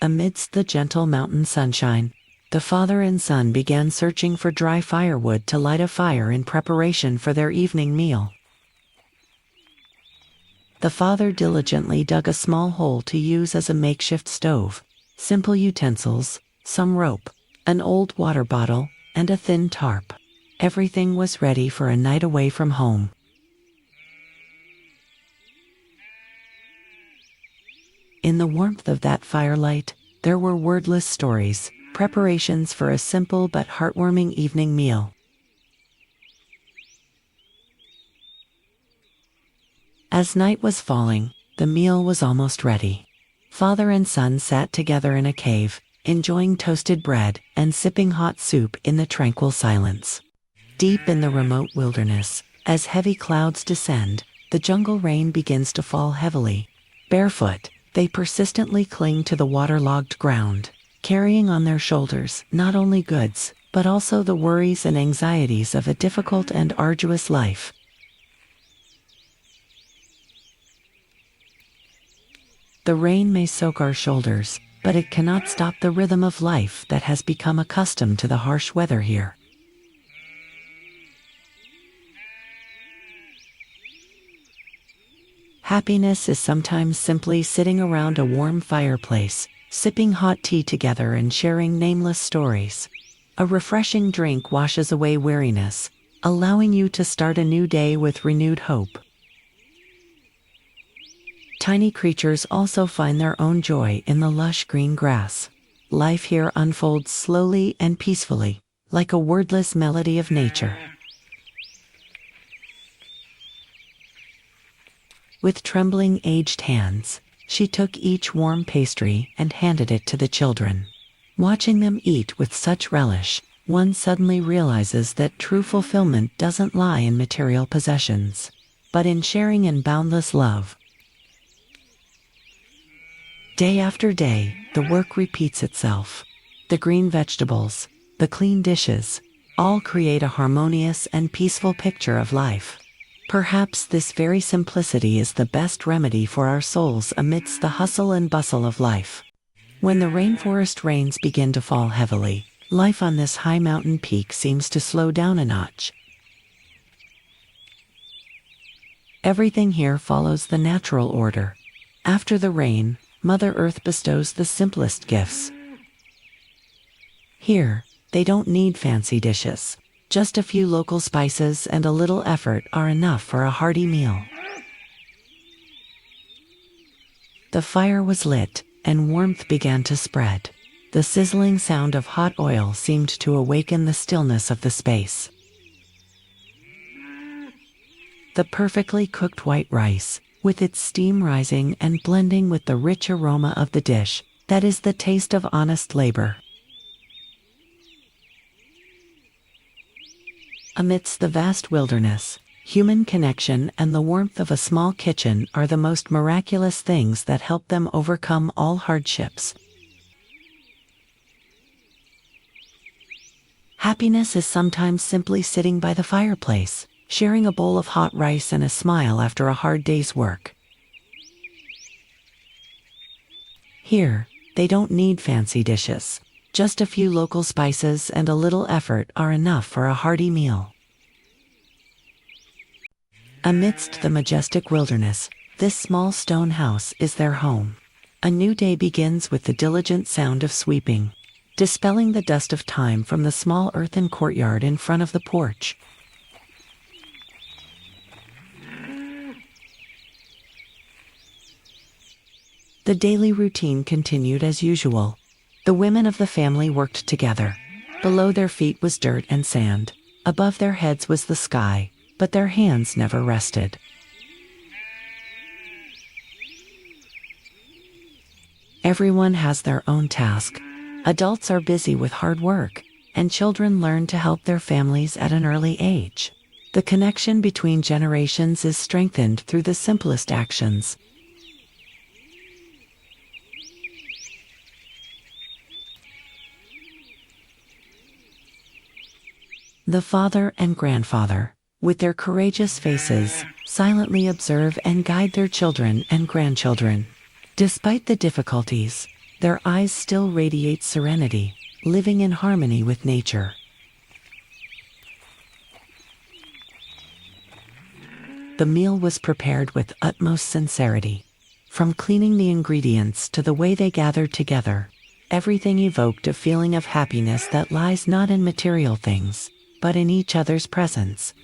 Amidst the gentle mountain sunshine, the father and son began searching for dry firewood to light a fire in preparation for their evening meal. The father diligently dug a small hole to use as a makeshift stove. Simple utensils, some rope, an old water bottle, and a thin tarp. Everything was ready for a night away from home. In the warmth of that firelight, there were wordless stories, preparations for a simple but heartwarming evening meal. As night was falling, the meal was almost ready. Father and son sat together in a cave, enjoying toasted bread and sipping hot soup in the tranquil silence. Deep in the remote wilderness, as heavy clouds descend, the jungle rain begins to fall heavily. Barefoot, they persistently cling to the waterlogged ground, carrying on their shoulders not only goods, but also the worries and anxieties of a difficult and arduous life. The rain may soak our shoulders, but it cannot stop the rhythm of life that has become accustomed to the harsh weather here. Happiness is sometimes simply sitting around a warm fireplace, sipping hot tea together and sharing nameless stories. A refreshing drink washes away weariness, allowing you to start a new day with renewed hope. Tiny creatures also find their own joy in the lush green grass. Life here unfolds slowly and peacefully, like a wordless melody of nature. With trembling, aged hands, she took each warm pastry and handed it to the children. Watching them eat with such relish, one suddenly realizes that true fulfillment doesn't lie in material possessions, but in sharing and boundless love. Day after day, the work repeats itself. The green vegetables, the clean dishes, all create a harmonious and peaceful picture of life. Perhaps this very simplicity is the best remedy for our souls amidst the hustle and bustle of life. When the rainforest rains begin to fall heavily, life on this high mountain peak seems to slow down a notch. Everything here follows the natural order. After the rain, Mother Earth bestows the simplest gifts. Here, they don't need fancy dishes. Just a few local spices and a little effort are enough for a hearty meal. The fire was lit, and warmth began to spread. The sizzling sound of hot oil seemed to awaken the stillness of the space. The perfectly cooked white rice, with its steam rising and blending with the rich aroma of the dish, that is the taste of honest labor. Amidst the vast wilderness, human connection and the warmth of a small kitchen are the most miraculous things that help them overcome all hardships. Happiness is sometimes simply sitting by the fireplace, sharing a bowl of hot rice and a smile after a hard day's work. Here, they don't need fancy dishes. Just a few local spices and a little effort are enough for a hearty meal. Amidst the majestic wilderness, this small stone house is their home. A new day begins with the diligent sound of sweeping, dispelling the dust of time from the small earthen courtyard in front of the porch. The daily routine continued as usual. The women of the family worked together. Below their feet was dirt and sand. Above their heads was the sky, but their hands never rested. Everyone has their own task. Adults are busy with hard work, and children learn to help their families at an early age. The connection between generations is strengthened through the simplest actions. The father and grandfather, with their courageous faces, silently observe and guide their children and grandchildren. Despite the difficulties, Their eyes still radiate serenity, living in harmony with nature. The meal was prepared with utmost sincerity. From cleaning the ingredients to the way they gathered together, everything evoked a feeling of happiness that lies not in material things, but in each other's presence.